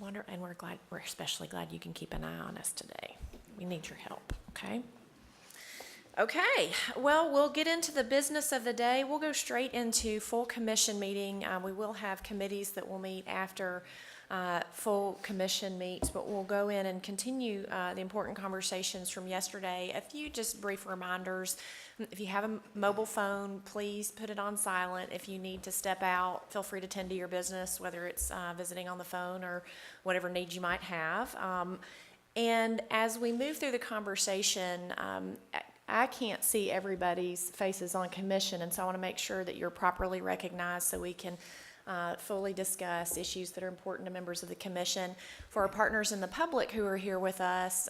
And we're especially glad you can keep an eye on us today. We need your help, okay? Okay, well, we'll get into the business of the day. We'll go straight into full commission meeting. We will have committees that will meet after full commission meets, but we'll go in and continue the important conversations from yesterday. A few just brief reminders. If you have a mobile phone, please put it on silent. If you need to step out, feel free to tend to your business, whether it's visiting on the phone or whatever needs you might have. And as we move through the conversation, I can't see everybody's faces on commission, and so I want to make sure that you're properly recognized so we can fully discuss issues that are important to members of the commission. For our partners in the public who are here with us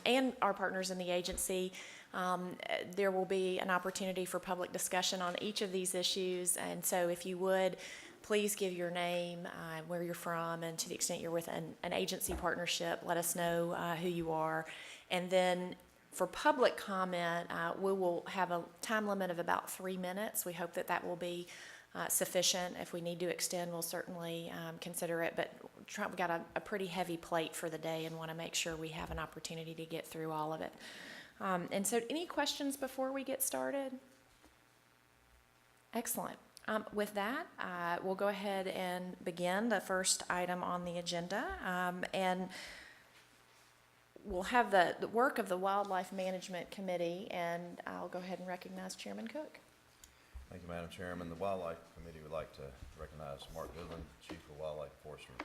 and our partners in the agency, there will be an opportunity for public discussion on each of these issues, and so if you would, please give your name, where you're from, and to the extent you're with an agency partnership, let us know who you are. And then for public comment, we will have a time limit of about 3 minutes. We hope that that will be sufficient. If we need to extend, we'll certainly consider it, but we've got a pretty heavy plate for the day and want to make sure we have an opportunity to get through all of it. And so any questions before we get started? Excellent. With that, we'll go ahead and begin the first item on the agenda. And we'll have the work of the Wildlife Management Committee, and I'll go ahead and recognize Chairman Cook. Thank you, Madam Chairman. The Wildlife Committee would like to recognize Mark Goodland, Chief of Wildlife Enforcement.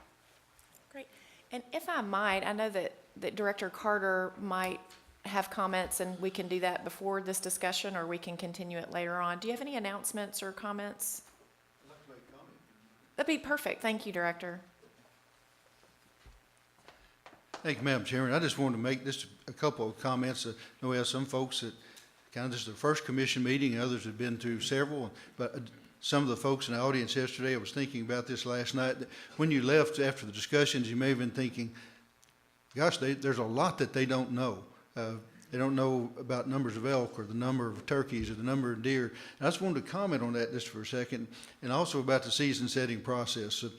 Great. And if I might, I know that Director Carter might have comments, and we can do that before this discussion, or we can continue it later on. Do you have any announcements or comments? I'd like to make a comment. That'd be perfect. Thank you, Director. Thank you, Madam Chairman. I just wanted to make just a couple of comments. I know we have some folks that kind of this is their first commission meeting, others have been through several, but some of the folks in the audience yesterday, I was thinking about this last night. When you left after the discussions, you may have been thinking, gosh, there's a lot that they don't know. They don't know about numbers of elk or the number of turkeys or the number of deer. And I just wanted to comment on that just for a second, and also about the season setting process. So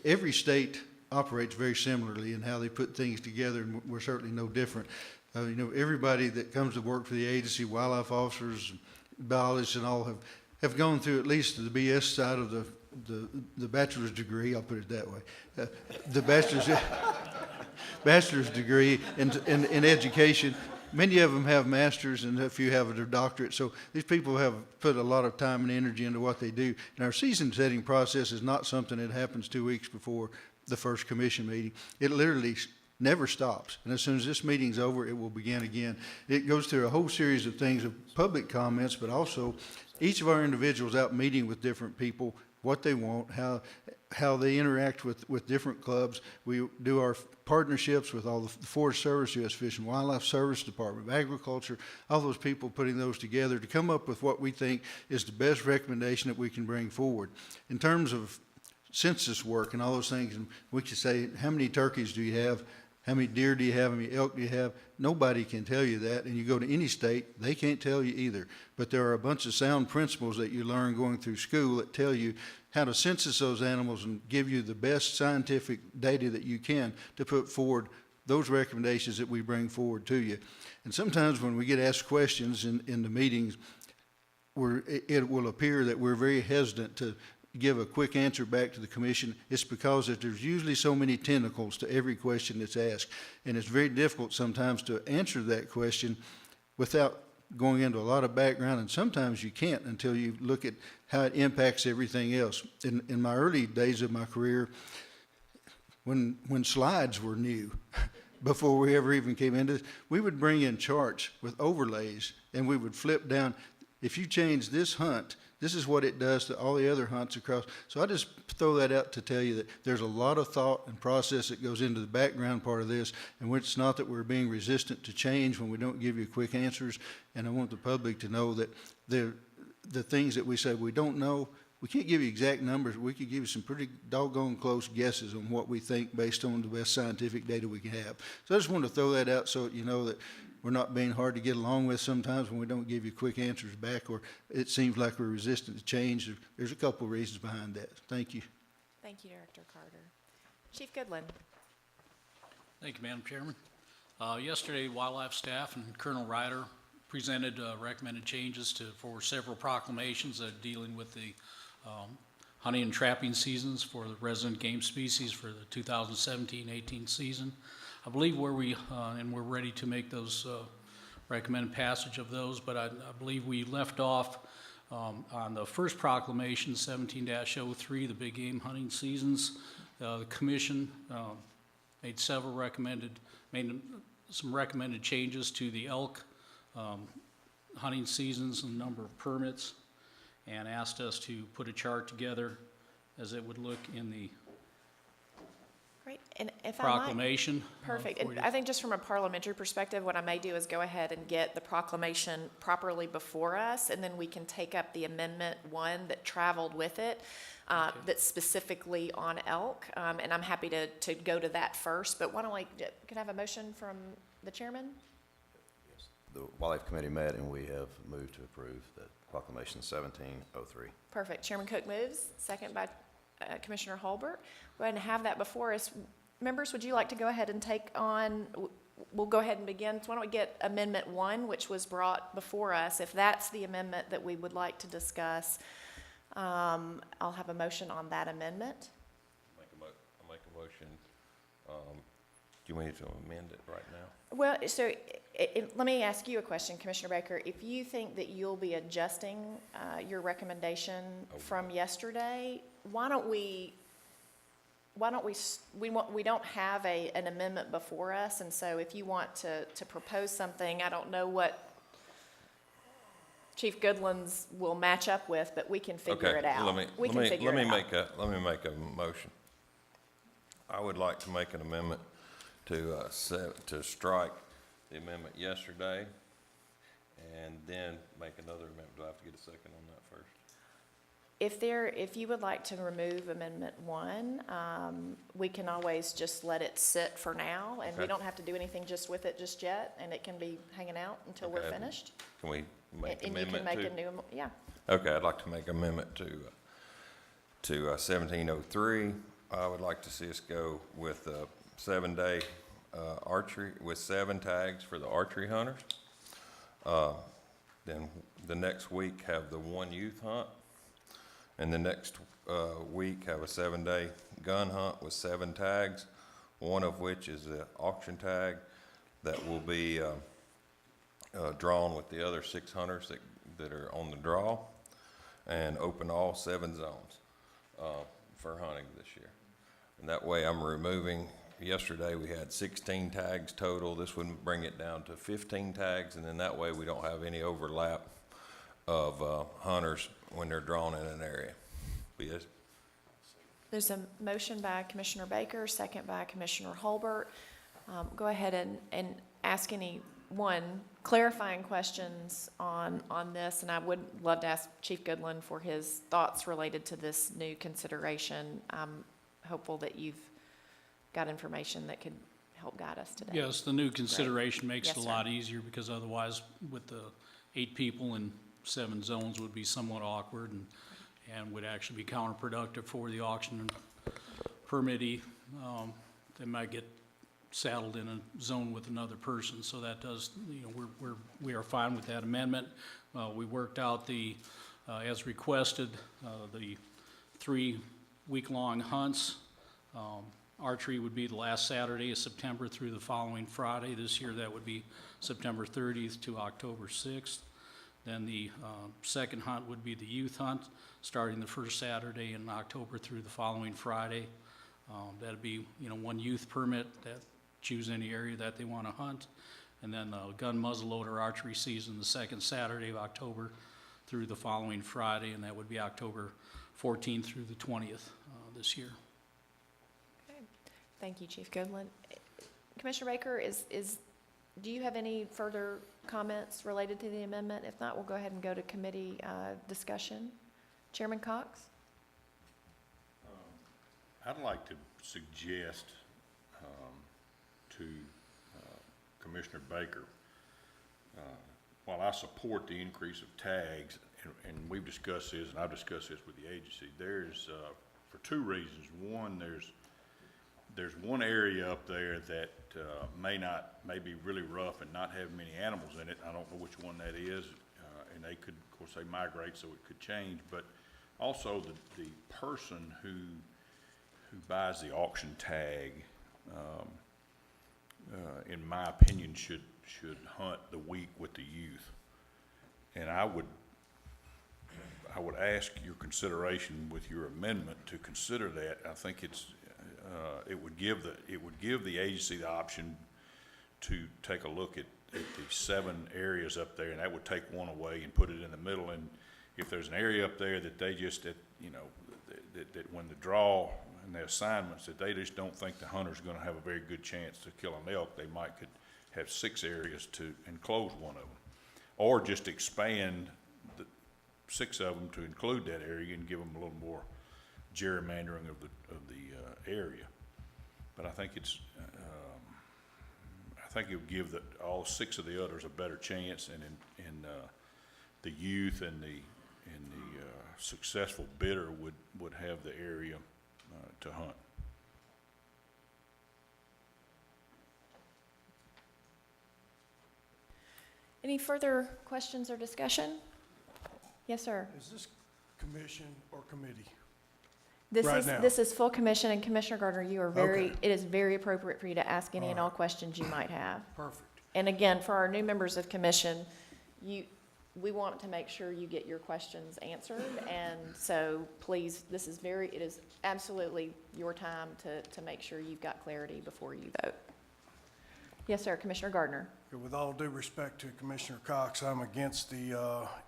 every state operates very similarly in how they put things together, and we're certainly no different. You know, everybody that comes to work for the agency, wildlife officers, biologists, and all have gone through at least the BS side of the bachelor's degree. I'll put it that way. The bachelor's degree in education. Many of them have masters, and a few have a doctorate. So these people have put a lot of time and energy into what they do. And our season setting process is not something that happens 2 weeks before the first commission meeting. It literally never stops. And as soon as this meeting's over, it will begin again. It goes through a whole series of things, of public comments, but also each of our individuals out meeting with different people, what they want, how they interact with different clubs. We do our partnerships with all the Forest Service, U.S. Fish and Wildlife Service, Department of Agriculture, all those people putting those together to come up with what we think is the best recommendation that we can bring forward. In terms of census work and all those things, and we could say, how many turkeys do you have? How many deer do you have? How many elk do you have? Nobody can tell you that. And you go to any state, they can't tell you either. But there are a bunch of sound principles that you learn going through school that tell you how to census those animals and give you the best scientific data that you can to put forward those recommendations that we bring forward to you. And sometimes when we get asked questions in the meetings, it will appear that we're very hesitant to give a quick answer back to the commission. It's because that there's usually so many tentacles to every question that's asked, and it's very difficult sometimes to answer that question without going into a lot of background, and sometimes you can't until you look at how it impacts everything else. In my early days of my career, when slides were new, before we ever even came into this, we would bring in charts with overlays, and we would flip down, if you change this hunt, this is what it does to all the other hunts across. So I just throw that out to tell you that there's a lot of thought and process that goes into the background part of this, and it's not that we're being resistant to change when we don't give you quick answers. And I want the public to know that the things that we say we don't know, we can't give you exact numbers. We could give you some pretty doggone close guesses on what we think based on the best scientific data we can have. So I just wanted to throw that out so that you know that we're not being hard to get along with sometimes when we don't give you quick answers back, or it seems like we're resistant to change. There's a couple of reasons behind that. Thank you. Thank you, Director Carter. Chief Goodland. Thank you, Madam Chairman. Yesterday, wildlife staff and Colonel Ryder presented recommended changes for several proclamations dealing with the hunting and trapping seasons for the resident game species for the 2017-18 season. I believe we're ready to make those recommended passage of those, but I believe we left off on the first proclamation, 17-03, the big game hunting seasons. The commission made some recommended changes to the elk hunting seasons and number of permits, and asked us to put a chart together as it would look in the Great, and if I might. proclamation. Perfect. for And you. I think just from a parliamentary perspective, what I may do is go ahead and get the proclamation properly before us, and then we can take up the amendment one that traveled with it, that's specifically on elk. And I'm happy to go to that first, but why don't could I have a motion from the chairman? The Wildlife Committee met and we have moved to approve the proclamation 1703. Perfect. Chairman Cook moves, second by Commissioner Holbert. Go ahead and have that before us. Members, would you like to go ahead and take on, we'll go ahead and begin. So why don't we get Amendment 1, which was brought before us. If that's the amendment that we would like to discuss, I'll have a motion on that amendment. I'll make a motion. Do you want me to amend it right now? Well, so let me ask you a question, Commissioner Baker. If you think that you'll be adjusting your recommendation from yesterday, why don't we don't have an amendment before us, and so if you want to propose something, I don't know what Chief Goodland's will match up with, but we can figure it out. Let me make a motion. I would like to make an amendment to strike the amendment yesterday, and then make another amendment. Do I have to get a second on that first? If you would like to remove Amendment 1, we can always just let it sit for now, and we Okay. don't have to do anything just with it just yet, and it can be hanging out until we're Okay. finished. Can we make And you can amendment make to? a new, yeah. Okay, I'd like to make amendment to 1703. I would like to see us go with 7-day archery with 7 tags for the archery hunters. Then the next week have the 1 youth hunt, and the next week have a 7-day gun hunt with 7 tags, one of which is the auction tag that will be drawn with the other 6 hunters that are on the draw, and open all 7 zones for hunting this year. And that way I'm removing, yesterday we had 16 tags total. This would bring it down to 15 tags, and then that way we don't have any overlap of hunters when they're drawn in an area. But yes, There's a motion by Commissioner Baker, second by Commissioner Holbert. Go ahead and ask anyone clarifying questions on this, and I would love to ask Chief Goodland for his thoughts related to this new consideration. I'm hopeful that you've got information that could help guide us today. Yes, the new consideration makes Yes, it a sir. lot easier, because otherwise with the 8 people in 7 zones would be somewhat awkward and would actually be counterproductive for the auction and permittee. They might get saddled in a zone with another person, so that does, we are fine with that amendment. We worked out as requested, the 3 week-long hunts. Archery would be the last Saturday of September through the following Friday. This year, that would be September 30th to October 6th. Then the second hunt would be the youth hunt, starting the first Saturday in October through the following Friday. That'd be, 1 youth permit that choose any area that they want to hunt. And then the gun muzzleloader archery season, the second Saturday of October through the following Friday, and that would be October 14th through the 20th this year. Okay. Thank you, Chief Goodland. Commissioner Baker, do you have any further comments related to the amendment? If not, we'll go ahead and go to committee discussion. Chairman Cox? I'd like to suggest to Commissioner Baker, while I support the increase of tags, and we've discussed this, and I've discussed this with the agency, there's, for 2 reasons. One, there's there's one area up there that may be really rough and not have many animals in it. I don't know which one that is, and they could, of course, they migrate, so it could change. But also the person who buys the auction tag, in my opinion, should hunt the week with the youth. And I would ask your consideration with your amendment to consider that. I think it would give the agency the option to take a look at the 7 areas up there, and that would take one away and put it in the middle. And if there's an area up there that they just, that when the draw and the assignments, that they just don't think the hunter's gonna have a very good chance to kill an elk, they could have 6 areas to enclose one of them. Or just expand the 6 of them to include that area and give them a little more gerrymandering of the area. But I think I think it would give all 6 of the others a better chance, and the youth and the successful bidder would have the area to hunt. Any further questions or discussion? Yes, sir. Is this commission or committee? This Right is, now. this is full commission, and Commissioner Gardner, you are Okay. it is very appropriate for you to ask any and all All right. questions you might have. Perfect. And again, for our new members of commission, we want to make sure you get your questions answered, and so please, it is absolutely your time to make sure you've got clarity before you vote. Yes, sir, Commissioner Gardner. With all due respect to Commissioner Cox, I'm against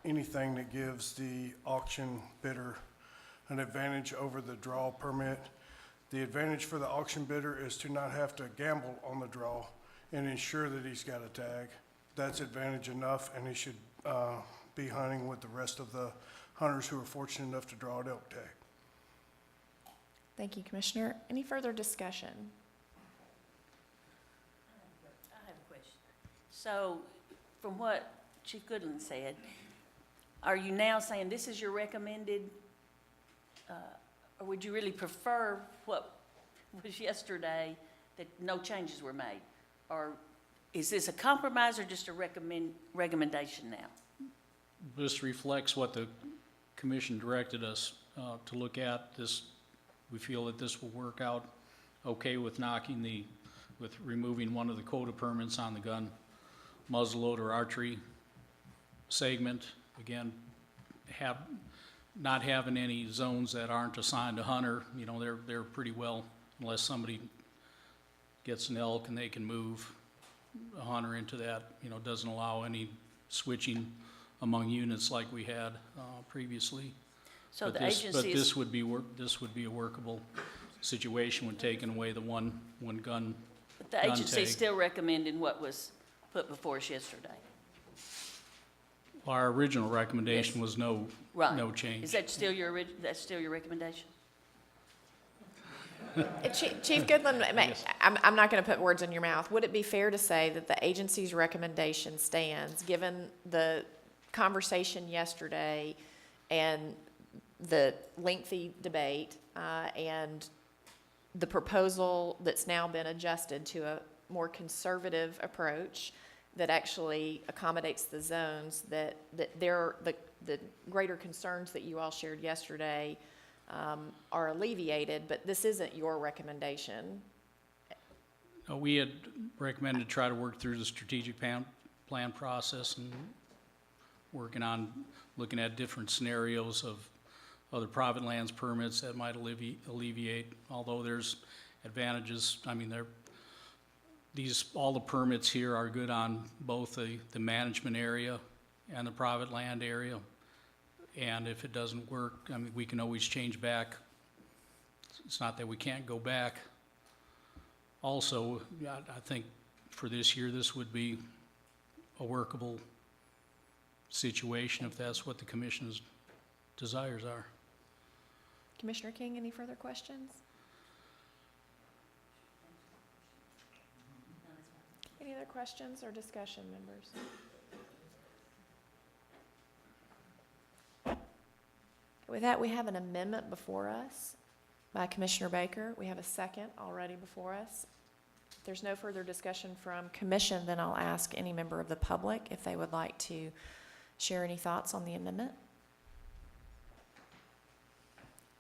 anything that gives the auction bidder an advantage over the draw permit. The advantage for the auction bidder is to not have to gamble on the draw and ensure that he's got a tag. That's advantage enough, and he should be hunting with the rest of the hunters who are fortunate enough to draw an elk tag. Thank you, Commissioner. Any further discussion? I have a question. So, from what Chief Goodland said, are you now saying this is your recommended, or would you really prefer what was yesterday, that no changes were made? Or is this a compromise or just a recommendation now? This reflects what the commission directed us to look at. We feel that this will work out okay with with removing one of the quota permits on the gun muzzleloader archery segment. Again, not having any zones that aren't assigned to hunter. They're pretty well, unless somebody gets an elk and they can move a hunter into that, doesn't allow any switching among units like we had previously. So But the this- agency But is, this would be a workable situation when taking away the one gun. the agency tag. is still recommending what was put before us yesterday. Our original recommendation was no change. Is that still that's still your recommendation? Chief Goodland, I'm not going to put words in your mouth. Would it be fair to say that the agency's recommendation stands, given the conversation yesterday and the lengthy debate and the proposal that's now been adjusted to a more conservative approach that actually accommodates the zones, that the greater concerns that you all shared yesterday are alleviated, but this isn't your recommendation? We had recommended to try to work through the strategic plan process and working on looking at different scenarios of other private lands permits that might alleviate, although there's advantages. I mean, all the permits here are good on both the management area and the private land area. And if it doesn't work, I mean, we can always change back. It's not that we can't go back. Also, I think for this year, this would be a workable situation if that's what the commission's desires are. Commissioner King, any further questions? Any other questions or discussion, members? With that, we have an amendment before us. by Commissioner Baker. We have a second already before us. If there's no further discussion from commission, then I'll ask any member of the public if they would like to share any thoughts on the amendment.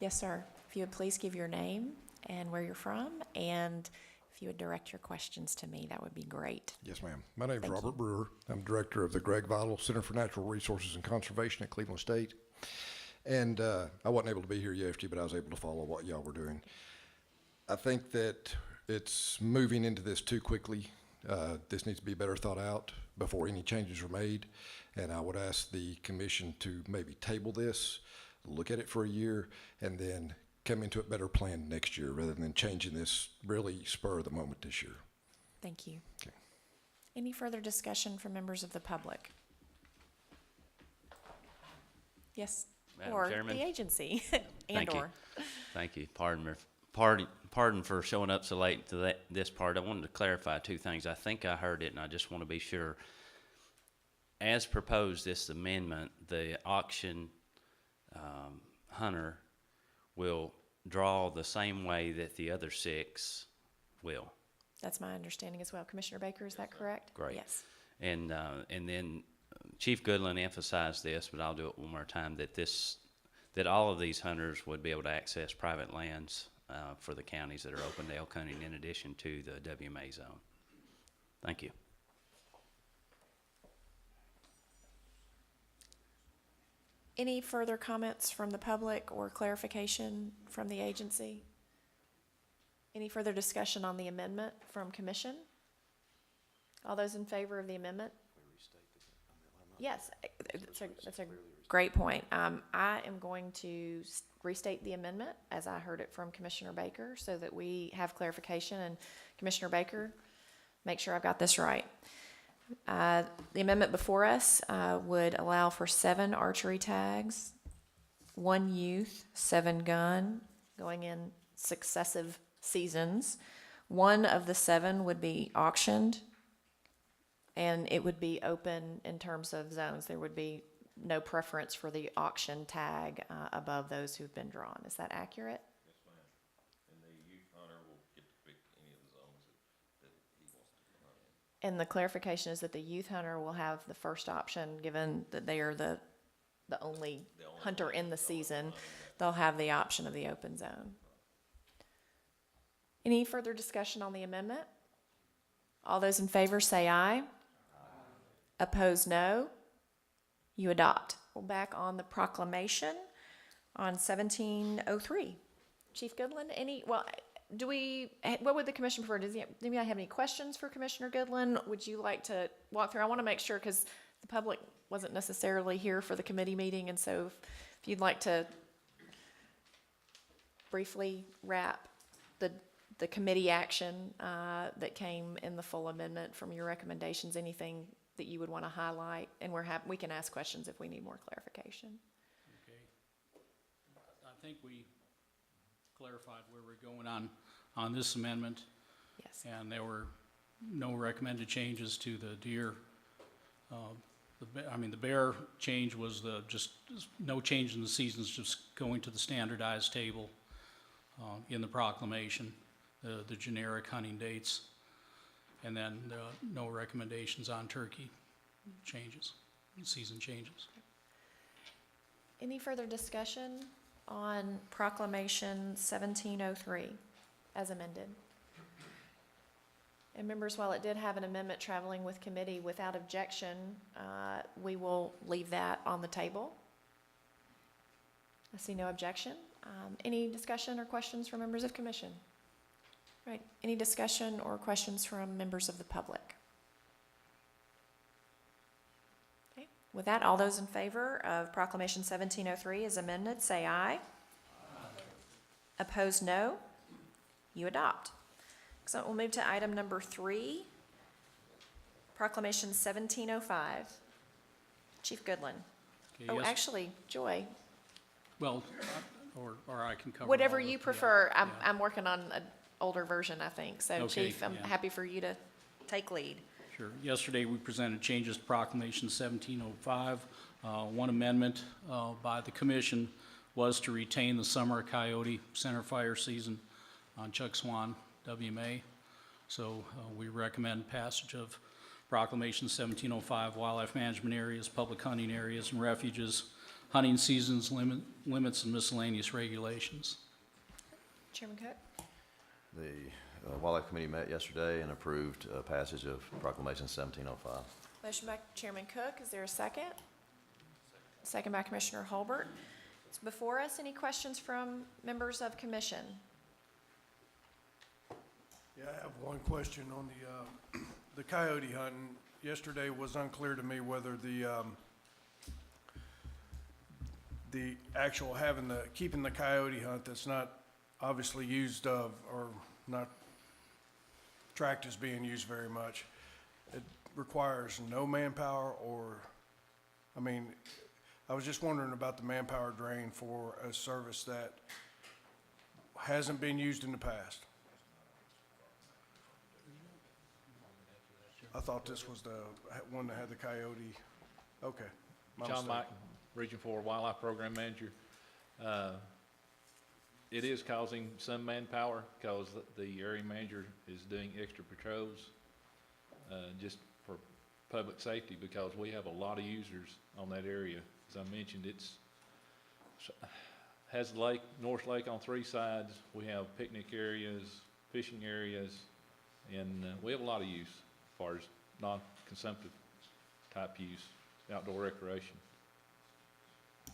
Yes, sir. If you would please give your name and where you're from, and if you would direct your questions to me, that would be great. Yes, ma'am. My name's Thank Robert you. Brewer. I'm director of the Greg Vital Center for Natural Resources and Conservation at Cleveland State. And I wasn't able to be here yesterday, but I was able to follow what y'all were doing. I think that it's moving into this too quickly. This needs to be better thought out before any changes are made. And I would ask the commission to maybe table this, look at it for a year, and then come into a better plan next year rather than changing this really spur of the moment this year. Thank you. Okay. Any further discussion from members of the public? Yes, Madam or Chairman? the agency, and Thank you. or. Thank you. Pardon for showing up so late to this part. I wanted to clarify two things. I think I heard it, and I just want to be sure. As proposed, this amendment, the auction hunter will draw the same way that the other 6 will. That's my understanding as well. Commissioner Baker, is that correct? Great. Yes. And then Chief Goodland emphasized this, but I'll do it one more time, that all of these hunters would be able to access private lands for the counties that are open to elk hunting in addition to the WMA zone. Thank you. Any further comments from the public or clarification from the agency? Any further discussion on the amendment from commission? All those in favor of the amendment? Yes, that's a great point. I am going to restate the amendment as I heard it from Commissioner Baker so that we have clarification. And Commissioner Baker, make sure I've got this right. The amendment before us would allow for 7 archery tags, 1 youth, 7 gun, going in successive seasons. 1 of the 7 would be auctioned, and it would be open in terms of zones. There would be no preference for the auction tag above those who've been drawn. Is that accurate? Yes, ma'am. And the youth hunter will get to pick any of the zones that he wants to hunt in. And the clarification is that the youth hunter will have the first option, given that they are the only hunter in the season. They'll have the option of the open zone. Any further discussion on the amendment? All those in favor say aye. Opposed, no. You adopt. We're back on the proclamation on 1703. Chief Goodland, what would the commission prefer? Does anybody have any questions for Commissioner Goodland? Would you like to walk through? I want to make sure, because the public wasn't necessarily here for the committee meeting, and so if you'd like to briefly wrap the committee action that came in the full amendment from your recommendations, anything that you would want to highlight, and we can ask questions if we need more clarification. Okay. I think we clarified where we're going on this amendment, Yes. and there were no recommended changes to the deer. The bear change was just no change in the seasons, just going to the standardized table in the proclamation, the generic hunting dates, and then no recommendations on turkey changes, season changes. Any further discussion on Proclamation 1703 as amended? And members, while it did have an amendment traveling with committee without objection, we will leave that on the table. I see no objection. Any discussion or questions from members of commission? Right, any discussion or questions from members of the public? Okay, with that, all those in favor of Proclamation 1703 as amended, say aye. Aye. Opposed, no. You adopt. So we'll move to item number 3, Proclamation 1705. Chief Goodland. Okay, Oh, yes. actually, Joy, Well, or I can cover. whatever all you of- yeah, prefer. yeah. I'm working on an older version, I think. So Okay, Chief, I'm yeah. happy for you to take lead. Sure. Yesterday, we presented changes to Proclamation 1705. One amendment by the commission was to retain the summer coyote center fire season on Chuck Swan WMA. So we recommend passage of Proclamation 1705, wildlife management areas, public hunting areas, and refuges, hunting seasons, limits, and miscellaneous regulations. Chairman Cook? The Wildlife Committee met yesterday and approved passage of Proclamation 1705. Motion by Chairman Cook. Is there a second? Second by Commissioner Holbert. It's before us. Any questions from members of commission? Yeah, I have one question on the coyote hunting. Yesterday was unclear to me whether the actual keeping the coyote hunt that's not obviously used or not tracked as being used very much, it requires no manpower I mean, I was just wondering about the manpower drain for a service that hasn't been used in the past. I thought this was the one that had the coyote. Okay. my John mistake. Mike, Region 4 Wildlife Program Manager. It is causing some manpower because the area manager is doing extra patrols just for public safety, because we have a lot of users on that area. As I mentioned, has the lake, North Lake on 3 sides. We have picnic areas, fishing areas, and we have a lot of use as far as non-consumptive type use, outdoor recreation.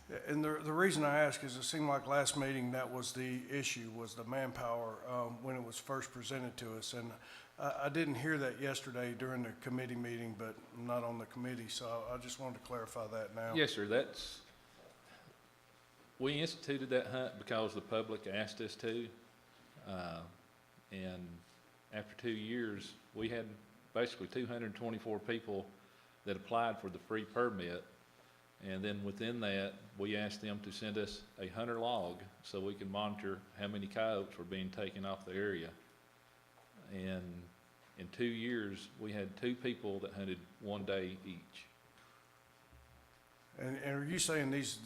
Yeah, and the reason I ask is it seemed like last meeting that was the issue, was the manpower when it was first presented to us. And I didn't hear that yesterday during the committee meeting, but I'm not on the committee, so I just wanted to clarify that now. Yes, sir. We instituted that hunt because the public asked us to. And after 2 years, we had basically 224 people that applied for the free permit. And then within that, we asked them to send us a hunter log so we can monitor how many coyotes were being taken off the area. And in 2 years, we had 2 people that hunted 1 day each. And are you saying these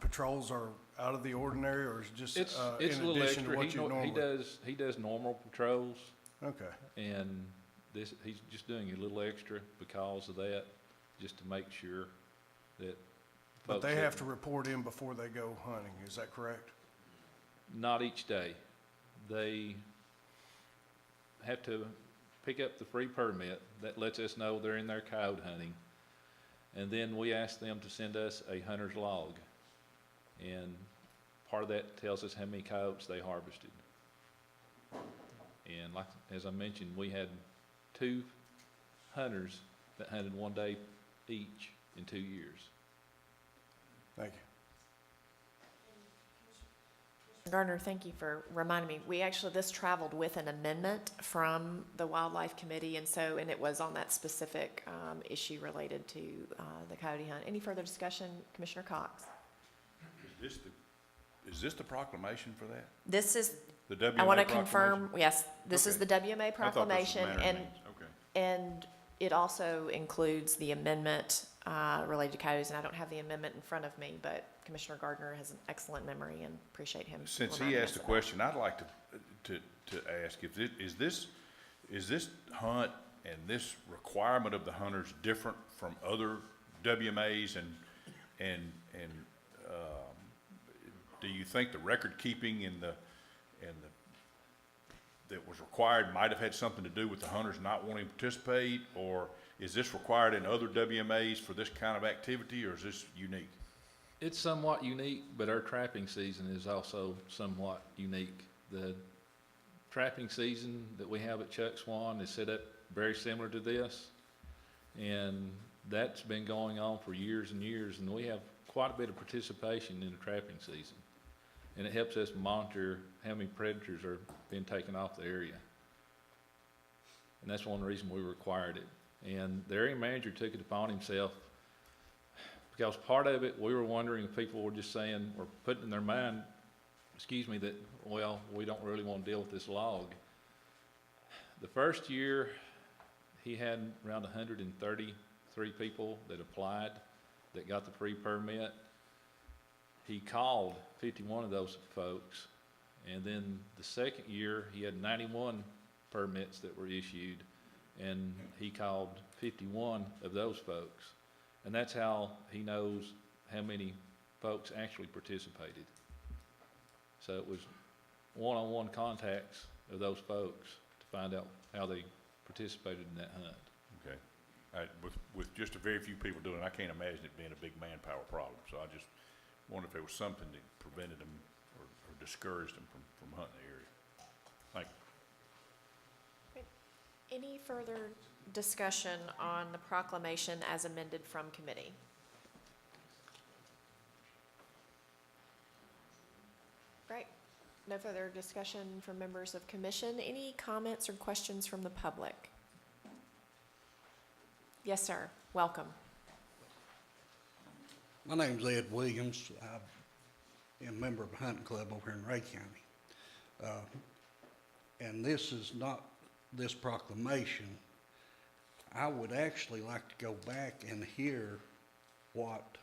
patrols are out of the ordinary, or is it just It's in a little addition to extra. what you normally? He does normal patrols, Okay. and he's just doing a little extra because of that, just to make sure that. But folks they that- have to report in before they go hunting, is that correct? Not each day. They have to pick up the free permit. That lets us know they're in there coyote hunting. And then we ask them to send us a hunter's log. And part of that tells us how many coyotes they harvested. And as I mentioned, we had 2 hunters that hunted 1 day each in 2 years. Thank you. Gardner, thank you for reminding me. This traveled with an amendment from the Wildlife Committee, and it was on that specific issue related to the coyote hunt. Any further discussion? Commissioner Cox? Is this the proclamation for that? This is, The WMA I want to proclamation? confirm, yes, this is Okay. the WMA I thought this was proclamation, Manor and, Means. Okay. and it also includes the amendment related to coyotes, and I don't have the amendment in front of me, but Commissioner Gardner has an excellent memory and appreciate him Since he reminding asked us the of that. question, I'd like to ask, is this hunt and this requirement of the hunters different from other WMAs, and do you think the record keeping and that was required might have had something to do with the hunters not wanting to participate, or is this required in other WMAs for this kind of activity, or is this unique? It's somewhat unique, but our trapping season is also somewhat unique. The trapping season that we have at Chuck Swan is set up very similar to this, and that's been going on for years and years, and we have quite a bit of participation in the trapping season. And it helps us monitor how many predators are being taken off the area. And that's one reason we required it. And the area manager took it upon himself, because part of it, we were wondering if people were just saying, or putting in their mind, that, well, we don't really want to deal with this log. The first year, he had around 133 people that applied, that got the free permit. he called 51 of those folks, and then the second year, he had 91 permits that were issued, and he called 51 of those folks. And that's how he knows how many folks actually participated. So it was one-on-one contacts of those folks to find out how they participated in that hunt. Okay. With just a very few people doing it, I can't imagine it being a big manpower problem. So I just wondered if there was something that prevented them or discouraged them from hunting the area. Thank you. Any further discussion on the proclamation as amended from committee? Right. No further discussion from members of commission. Any comments or questions from the public? Yes, sir. Welcome. My name's Ed Williams. I'm a member of a hunting club over here in Ray County. And this is not this proclamation. I would actually like to go back and hear what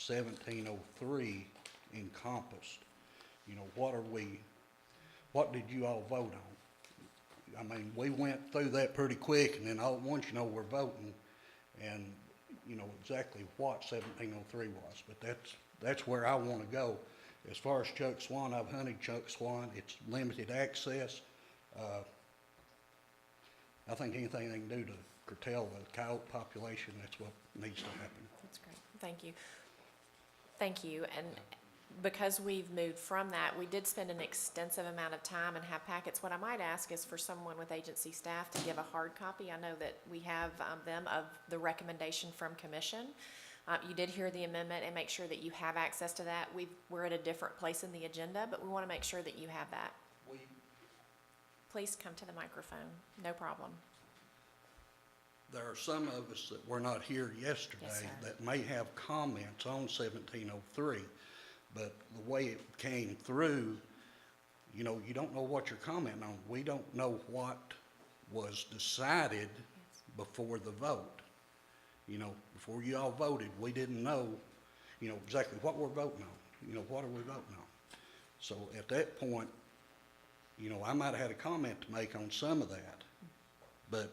1703 encompassed. You know, what did you all vote on? I mean, we went through that pretty quick, and then all at once, you know, we're voting, and you know exactly what 1703 was. But that's where I want to go. As far as Chuck Swan, I've hunted Chuck Swan. It's limited access. I think anything they can do to curtail the coyote population, that's what needs to happen. That's great. Thank you. Thank you. And because we've moved from that, we did spend an extensive amount of time and have packets. What I might ask is for someone with agency staff to give a hard copy. I know that we have them of the recommendation from commission. You did hear the amendment, and make sure that you have access to that. We're at a different place in the agenda, but we want to make sure that you have that. Please come to the microphone. No problem. There are some of us that were not here yesterday Yes, sir. that may have comments on 1703, but the way it came through, you know, you don't know what you're commenting on. We don't know what was decided before the vote. You know, before you all voted, we didn't know, you know, exactly what we're voting on. You know, what are we voting on? So at that point, you know, I might have had a comment to make on some of that, but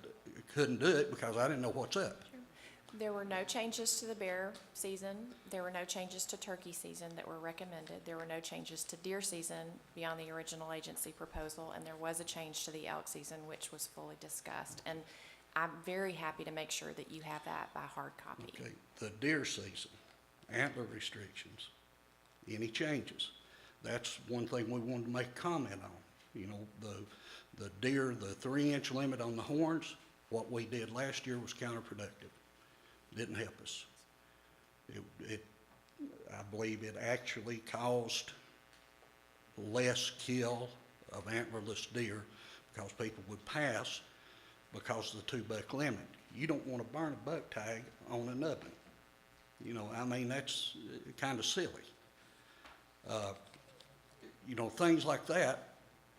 couldn't do it because I didn't know what's up. There were no changes to the bear season. There were no changes to turkey season that were recommended. There were no changes to deer season beyond the original agency proposal, and there was a change to the elk season, which was fully discussed. And I'm very happy to make sure that you have that by hard copy. Okay, the deer season, antler restrictions, any changes? That's one thing we wanted to make a comment on. You know, the deer, the 3-inch limit on the horns, what we did last year was counterproductive. Didn't help us. I believe it actually caused less kill of antlerless deer because people would pass because of the 2-buck limit. You don't want to burn a buck tag on a nubbin. You know, I mean, that's kind of silly. You know, things like that.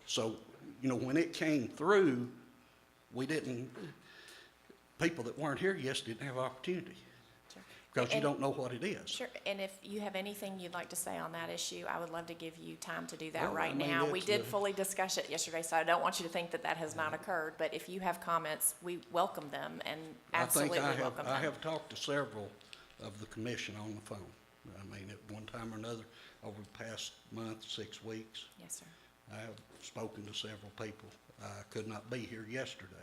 So, you know, when it came through, people that weren't here yesterday didn't have opportunity. Sure. Because you And- don't know what it is. Sure, and if you have anything you'd like to say on that issue, I would love to give you time to do that Well, I right mean, now. We it's did the- fully discuss it yesterday, so I don't want you to think that that has not occurred, but if you have comments, we welcome them and absolutely welcome them. I have talked to several of the commission on the phone. I mean, at one time or another, over the past month, 6 weeks, Yes, sir. I have spoken to several people. I could not be here yesterday,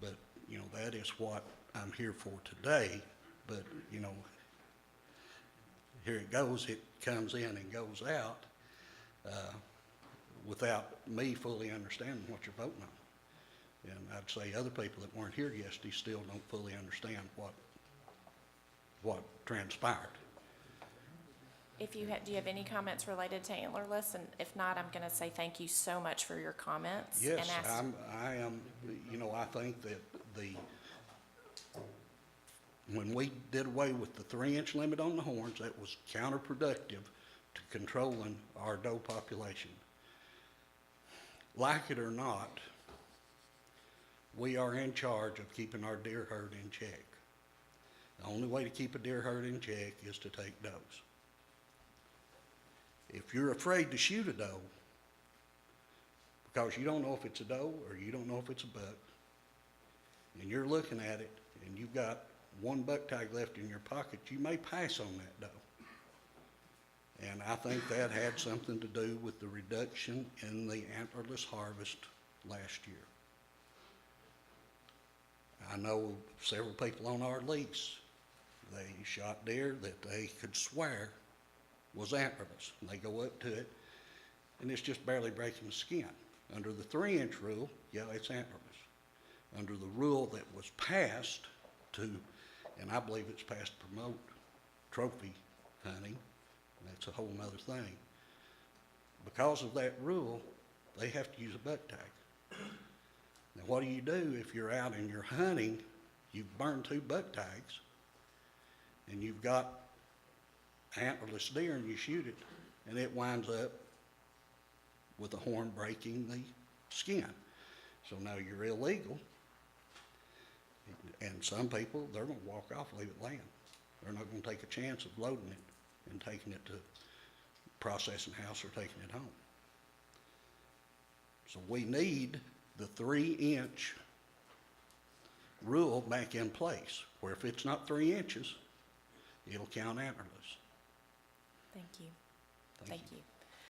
but, you know, that is what I'm here for today. But, you know, here it goes, it comes in and goes out without me fully understanding what you're voting on. And I'd say other people that weren't here yesterday still don't fully understand what transpired. If you do you have any comments related to antlerless? And if not, I'm gonna say thank you so much for your comments. Yes, and ask- I am, you know, I think that when we did away with the 3-inch limit on the horns, that was counterproductive to controlling our doe population. Like it or not, we are in charge of keeping our deer herd in check. The only way to keep a deer herd in check is to take does. If you're afraid to shoot a doe, because you don't know if it's a doe or you don't know if it's a buck, and you're looking at it and you've got one buck tag left in your pocket, you may pass on that doe. And I think that had something to do with the reduction in the antlerless harvest last year. I know several people on our lease, they shot deer that they could swear was antlerless. And they go up to it, and it's just barely breaking the skin. Under the 3-inch rule, yeah, it's antlerless. Under the rule that was passed to, and I believe it's passed to promote trophy hunting, that's a whole nother thing. Because of that rule, they have to use a buck tag. Now, what do you do if you're out and you're hunting, you've burned 2 buck tags, and you've got antlerless deer and you shoot it, and it winds up with the horn breaking the skin. So now you're illegal, and some people, they're gonna walk off, leave it laying. They're not gonna take a chance of loading it and taking it to processing house or taking it home. So we need the 3-inch rule back in place, where if it's not 3 inches, it'll count antlerless. Thank you. Thank Thank you.